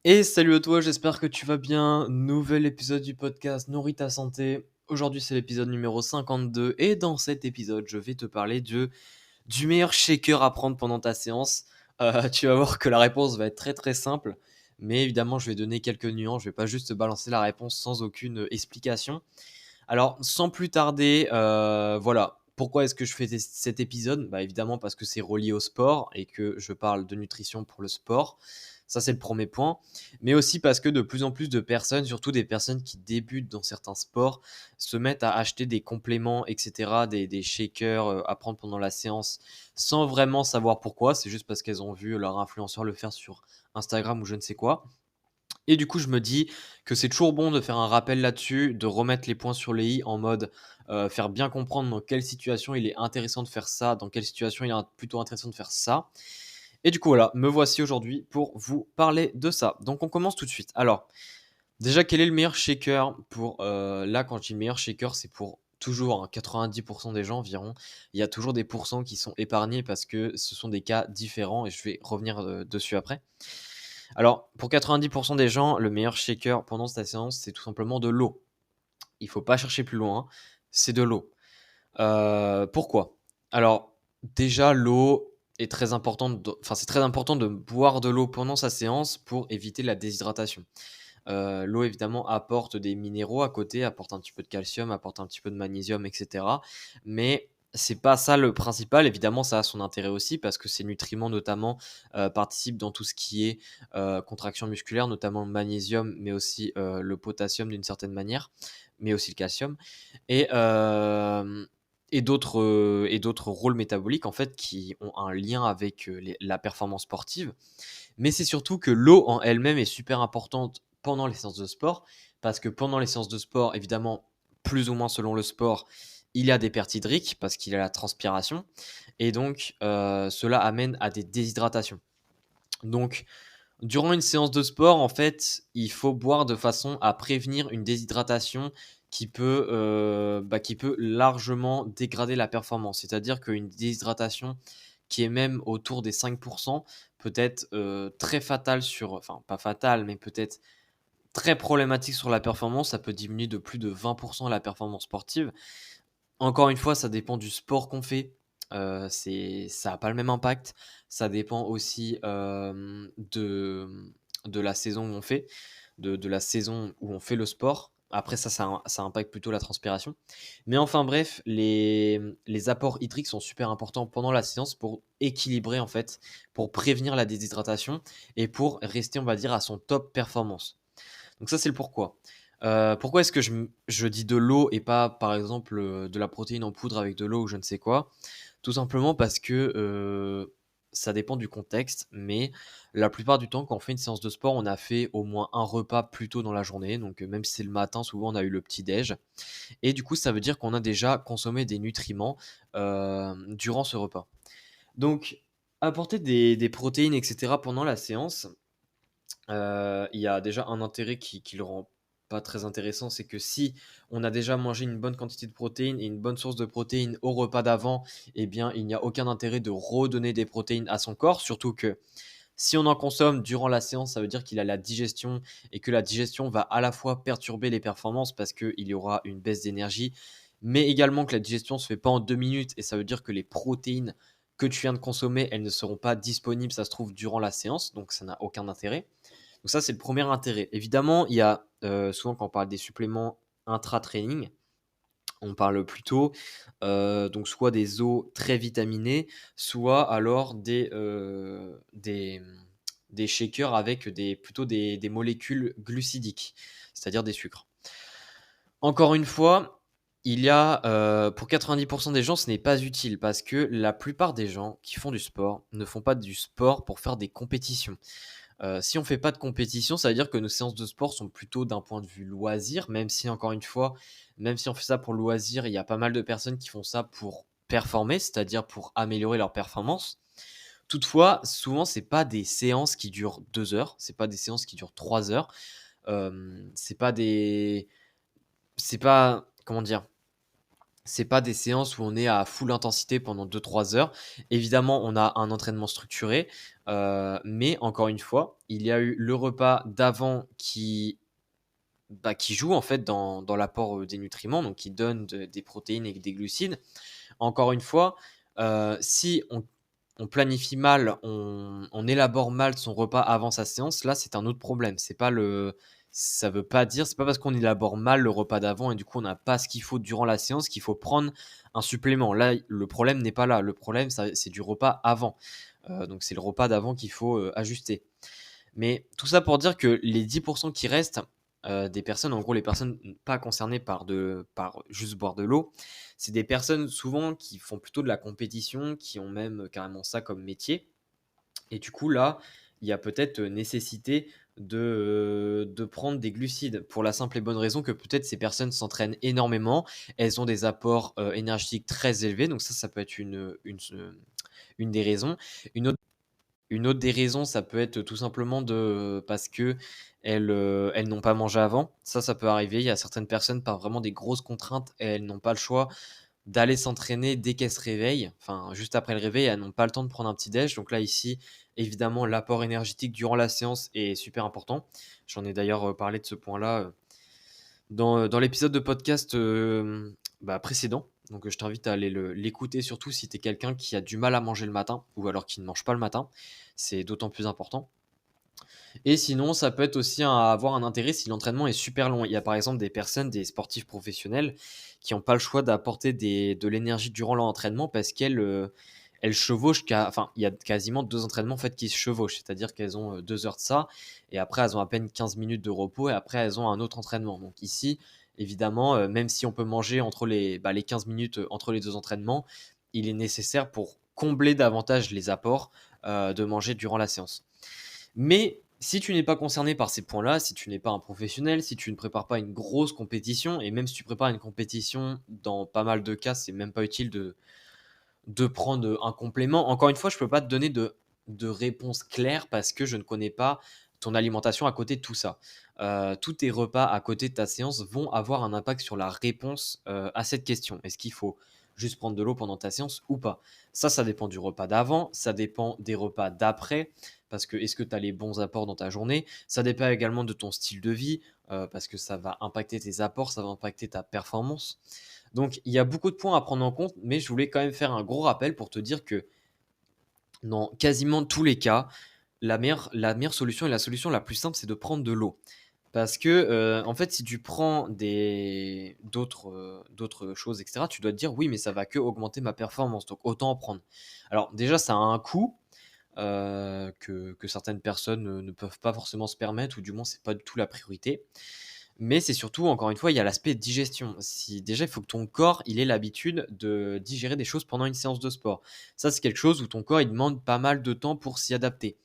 Et salut à toi, j'espère que tu vas bien. Nouvel épisode du podcast Nourris ta santé. Aujourd'hui, c'est l'épisode numéro 52 et dans cet épisode, je vais te parler du meilleur shaker à prendre pendant ta séance. Tu vas voir que la réponse va être très très simple, mais évidemment, je vais donner quelques nuances. Je vais pas juste te balancer la réponse sans aucune explication. Alors, sans plus tarder, voilà. Pourquoi est-ce que je fais cet épisode? Bah évidemment parce que c'est relié au sport et que je parle de nutrition pour le sport. Ça, c'est le premier point. Mais aussi parce que de plus en plus de personnes, surtout des personnes qui débutent dans certains sports, se mettent à acheter des compléments, etc., des shakers à prendre pendant la séance sans vraiment savoir pourquoi. C'est juste parce qu'elles ont vu leur influenceur le faire sur Instagram ou je ne sais quoi. Et du coup, je me dis que c'est toujours bon de faire un rappel là-dessus, de remettre les points sur les i en mode faire bien comprendre dans quelle situation il est intéressant de faire ça, dans quelle situation il est plutôt intéressant de faire ça. Et du coup, voilà, me voici aujourd'hui pour vous parler de ça. Donc, on commence tout de suite. Alors, déjà, quel est le meilleur shaker pour. Là, quand je dis meilleur shaker, c'est pour toujours 90% des gens environ. Il y a toujours des pourcents qui sont épargnés parce que ce sont des cas différents et je vais revenir dessus après. Alors, pour 90% des gens, le meilleur shaker pendant cette séance, c'est tout simplement de l'eau. Il faut pas chercher plus loin, c'est de l'eau. Pourquoi? Alors, déjà, l'eau est très importante, enfin, c'est très important de boire de l'eau pendant sa séance pour éviter la déshydratation. L'eau, évidemment, apporte des minéraux à côté, apporte un petit peu de calcium, apporte un petit peu de magnésium, etc. Mais c'est pas ça le principal. Évidemment, ça a son intérêt aussi parce que ces nutriments, notamment, participent dans tout ce qui est contraction musculaire, notamment le magnésium, mais aussi le potassium d'une certaine manière, mais aussi le calcium. Et, euh, et d'autres rôles métaboliques en fait qui ont un lien avec la performance sportive, mais c'est surtout que l'eau en elle-même est super importante pendant les séances de sport, parce que pendant les séances de sport, évidemment, plus ou moins selon le sport, il y a des pertes hydriques, parce qu'il y a la transpiration, et donc cela amène à des déshydratations. Donc, durant une séance de sport, en fait, il faut boire de façon à prévenir une déshydratation qui peut largement dégrader la performance. C'est-à-dire qu'une déshydratation qui est même autour des 5% peut être très fatale enfin pas fatale, mais peut-être très problématique sur la performance. Ça peut diminuer de plus de 20% la performance sportive. Encore une fois, ça dépend du sport qu'on fait. Ça n'a pas le même impact. Ça dépend aussi de la saison où on fait, de la saison où on fait le sport. Après, ça impacte plutôt la transpiration. Mais enfin bref, les apports hydriques sont super importants pendant la séance pour équilibrer en fait, pour prévenir la déshydratation et pour rester, on va dire, à son top performance. Donc ça, c'est le pourquoi. Pourquoi est-ce que je dis de l'eau et pas, par exemple, de la protéine en poudre avec de l'eau ou je ne sais quoi? Tout simplement parce que ça dépend du contexte, mais la plupart du temps, quand on fait une séance de sport, on a fait au moins un repas plus tôt dans la journée. Donc même si c'est le matin, souvent on a eu le petit-déj. Et du coup, ça veut dire qu'on a déjà consommé des nutriments durant ce repas. Donc, apporter des protéines, etc. pendant la séance, il y a déjà un intérêt qui le rend pas très intéressant, c'est que si on a déjà mangé une bonne quantité de protéines et une bonne source de protéines au repas d'avant, eh bien, il n'y a aucun intérêt de redonner des protéines à son corps, surtout que si on en consomme durant la séance, ça veut dire qu'il a la digestion et que la digestion va à la fois perturber les performances parce qu'il y aura une baisse d'énergie, mais également que la digestion se fait pas en 2 minutes et ça veut dire que les protéines que tu viens de consommer, elles ne seront pas disponibles, ça se trouve, durant la séance, donc ça n'a aucun intérêt. Donc ça, c'est le premier intérêt. Évidemment, il y a souvent quand on parle des suppléments intra-training, on parle plutôt donc soit des os très vitaminés, soit alors des shakers avec plutôt des molécules glucidiques, c'est-à-dire des sucres. Encore une fois, il y a pour 90% des gens, ce n'est pas utile parce que la plupart des gens qui font du sport ne font pas du sport pour faire des compétitions. Si on fait pas de compétition, ça veut dire que nos séances de sport sont plutôt d'un point de vue loisir, même si encore une fois, même si on fait ça pour le loisir, il y a pas mal de personnes qui font ça pour performer, c'est-à-dire pour améliorer leur performance. Toutefois, souvent, c'est pas des séances qui durent 2 heures, c'est pas des séances qui durent 3 heures, c'est pas comment dire? C'est pas des séances où on est à full intensité pendant 2-3 heures. Évidemment, on a un entraînement structuré, mais encore une fois, il y a eu le repas d'avant qui joue en fait dans l'apport, des nutriments, donc qui donne des protéines et des glucides. Encore une fois, si on planifie mal, on élabore mal son repas avant sa séance, là, c'est un autre problème. Ça veut pas dire, c'est pas parce qu'on élabore mal le repas d'avant et du coup on n'a pas ce qu'il faut durant la séance qu'il faut prendre un supplément. Là, le problème n'est pas là. Le problème, c'est du repas avant. Donc c'est le repas d'avant qu'il faut ajuster. Mais tout ça pour dire que les 10% qui restent, des personnes, en gros, les personnes pas concernées par juste boire de l'eau, c'est des personnes souvent qui font plutôt de la compétition, qui ont même carrément ça comme métier. Et du coup, là, il y a peut-être nécessité de prendre des glucides pour la simple et bonne raison que peut-être ces personnes s'entraînent énormément, elles ont des apports énergétiques très élevés, donc ça peut être une des raisons. Une autre une autre des raisons, ça peut être tout simplement parce qu'elles n'ont pas mangé avant. Ça peut arriver. Il y a certaines personnes par vraiment des grosses contraintes, elles n'ont pas le choix d'aller s'entraîner dès qu'elles se réveillent. Enfin, juste après le réveil, elles n'ont pas le temps de prendre un petit déj. Donc là, ici, évidemment, l'apport énergétique durant la séance est super important. J'en ai d'ailleurs parlé de ce point-là dans l'épisode de podcast précédent. Donc je t'invite à aller l'écouter, surtout si tu es quelqu'un qui a du mal à manger le matin ou alors qui ne mange pas le matin. C'est d'autant plus important. Et sinon, ça peut être aussi avoir un intérêt si l'entraînement est super long. Il y a par exemple des personnes, des sportifs professionnels, qui n'ont pas le choix d'apporter de l'énergie durant leur entraînement parce elles chevauchent. Enfin, il y a quasiment 2 entraînements en fait, qui se chevauchent. C'est-à-dire qu'elles ont 2 heures de ça, et après, elles ont à peine 15 minutes de repos, et après, elles ont un autre entraînement. Donc ici, évidemment, même si on peut manger entre les 15 minutes entre les 2 entraînements, il est nécessaire pour combler davantage les apports de manger durant la séance. Mais si tu n'es pas concerné par ces points-là, si tu n'es pas un professionnel, si tu ne prépares pas une grosse compétition, et même si tu prépares une compétition, dans pas mal de cas, c'est même pas utile de prendre un complément. Encore une fois, je ne peux pas te donner de réponse claire parce que je ne connais pas ton alimentation à côté de tout ça. Tous tes repas à côté de ta séance vont avoir un impact sur la réponse à cette question. Est-ce qu'il faut juste prendre de l'eau pendant ta séance ou pas? Ça dépend du repas d'avant, ça dépend des repas d'après, parce que est-ce que tu as les bons apports dans ta journée? Ça dépend également de ton style de vie, parce que ça va impacter tes apports, ça va impacter ta performance. Donc, il y a beaucoup de points à prendre en compte, mais je voulais quand même faire un gros rappel pour te dire que dans quasiment tous les cas, la meilleure solution et la solution la plus simple, c'est de prendre de l'eau. Parce que, en fait, si tu prends d'autres choses, et cetera, tu dois te dire: «Oui, mais ça va que augmenter ma performance, donc autant en prendre». Alors déjà, ça a un coût, que certaines personnes ne peuvent pas forcément se permettre, ou du moins, c'est pas du tout la priorité. Mais c'est surtout, encore une fois, il y a l'aspect digestion. Si déjà, il faut que ton corps, il ait l'habitude de digérer des choses pendant une séance de sport. Ça, c'est quelque chose où ton corps, il demande pas mal de temps pour s'y adapter.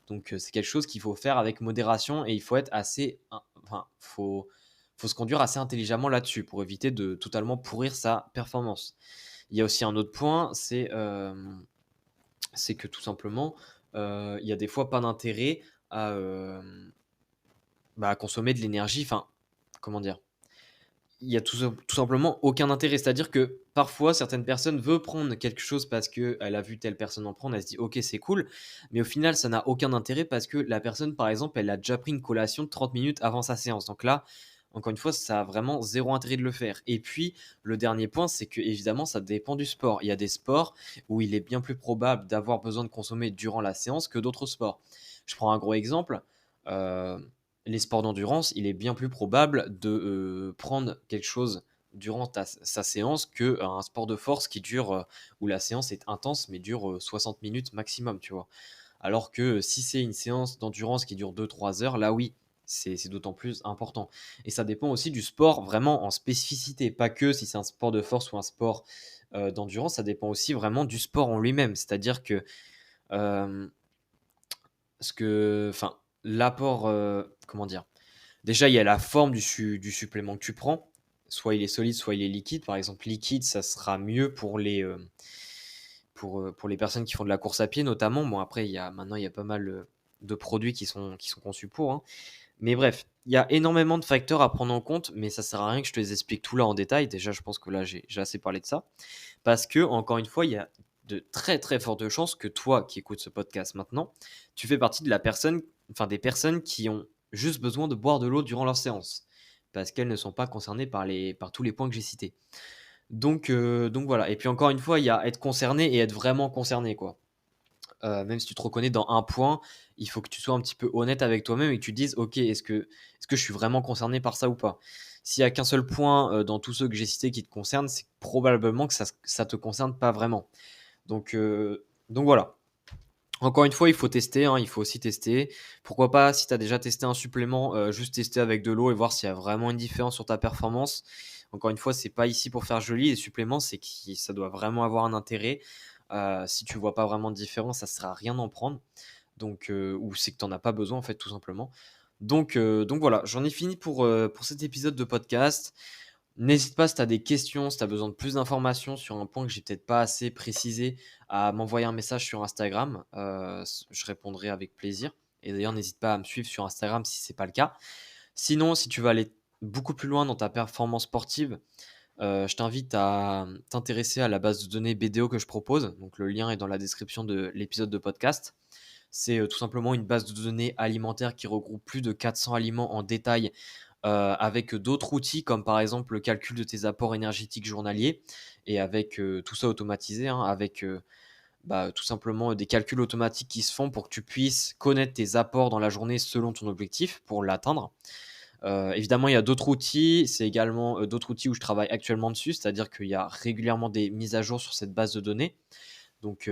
Donc, c'est quelque chose qu'il faut faire avec modération, et il faut être enfin, faut se conduire assez intelligemment là-dessus pour éviter de totalement pourrir sa performance. Il y a aussi un autre point, c'est que tout simplement, il y a des fois pas d'intérêt à, à consommer de l'énergie. Enfin, comment dire? Il y a tout simplement aucun intérêt. C'est-à-dire que parfois, certaines personnes veulent prendre quelque chose parce qu'elle a vu telle personne en prendre, elle se dit: «OK, c'est cool», mais au final, ça n'a aucun intérêt parce que la personne, par exemple, elle a déjà pris une collation de 30 minutes avant sa séance. Donc là, encore une fois, ça a vraiment zéro intérêt de le faire. Et puis, le dernier point, c'est que évidemment, ça dépend du sport. Il y a des sports où il est bien plus probable d'avoir besoin de consommer durant la séance que d'autres sports. Je prends un gros exemple, heu les sports d'endurance, il est bien plus probable de prendre quelque chose durant sa séance qu'un sport de force où la séance est intense mais dure 60 minutes maximum, tu vois. Alors que si c'est une séance d'endurance qui dure 2-3 heures, là oui, c'est d'autant plus important. Et ça dépend aussi du sport vraiment en spécificité, pas que si c'est un sport de force ou un sport d'endurance, ça dépend aussi vraiment du sport en lui-même. C'est-à-dire que euh, enfin, l'apport, comment dire? Déjà, il y a la forme du supplément que tu prends. Soit il est solide, soit il est liquide. Par exemple, liquide, ça sera mieux pour les personnes qui font de la course à pied notamment. Bon, après, maintenant, il y a pas mal de produits qui sont conçus pour, hein. Mais bref, il y a énormément de facteurs à prendre en compte, mais ça sert à rien que je te les explique tout là en détail. Déjà, je pense que là, j'ai assez parlé de ça. Parce que, encore une fois, il y a de très très fortes chances que toi qui écoutes ce podcast maintenant, tu fais partie de la personne, enfin des personnes qui ont juste besoin de boire de l'eau durant leur séance. Parce qu'elles ne sont pas concernées par tous les points que j'ai cités. Donc voilà. Et puis encore une fois, il y a être concerné et être vraiment concerné, quoi. Même si tu te reconnais dans un point, il faut que tu sois un petit peu honnête avec toi-même et que tu te dises: «OK, est-ce que je suis vraiment concerné par ça ou pas?» S'il y a qu'un seul point, dans tous ceux que j'ai cités qui te concerne, c'est probablement que ça te concerne pas vraiment. Donc voilà. Encore une fois, il faut tester, hein, il faut aussi tester. Pourquoi pas, si tu as déjà testé un supplément, juste tester avec de l'eau et voir s'il y a vraiment une différence sur ta performance. Encore une fois, c'est pas ici pour faire joli. Les suppléments, ça doit vraiment avoir un intérêt. Si tu vois pas vraiment de différence, ça sert à rien d'en prendre. Ou c'est que tu en as pas besoin en fait, tout simplement. Donc voilà, j'en ai fini pour cet épisode de podcast. N'hésite pas si tu as des questions, si tu as besoin de plus d'informations sur un point que j'ai peut-être pas assez précisé, à m'envoyer un message sur Instagram. Je répondrai avec plaisir. Et d'ailleurs, n'hésite pas à me suivre sur Instagram si c'est pas le cas. Sinon, si tu veux aller beaucoup plus loin dans ta performance sportive, je t'invite à t'intéresser à la base de données BDO que je propose. Donc le lien est dans la description de l'épisode de podcast. C'est tout simplement une base de données alimentaire qui regroupe plus de 400 aliments en détail, avec d'autres outils comme par exemple le calcul de tes apports énergétiques journaliers et avec tout ça automatisé, hein, avec tout simplement des calculs automatiques qui se font pour que tu puisses connaître tes apports dans la journée selon ton objectif pour l'atteindre. Évidemment, il y a d'autres outils, c'est également d'autres outils où je travaille actuellement dessus, c'est-à-dire qu'il y a régulièrement des mises à jour sur cette base de données. Donc,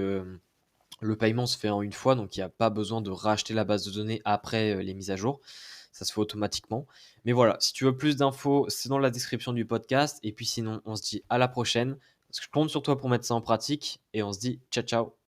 le paiement se fait en une fois, donc il n'y a pas besoin de racheter la base de données après les mises à jour. Ça se fait automatiquement. Mais voilà, si tu veux plus d'infos, c'est dans la description du podcast. Et puis sinon, on se dit à la prochaine. Parce que je compte sur toi pour mettre ça en pratique. Et on se dit ciao ciao.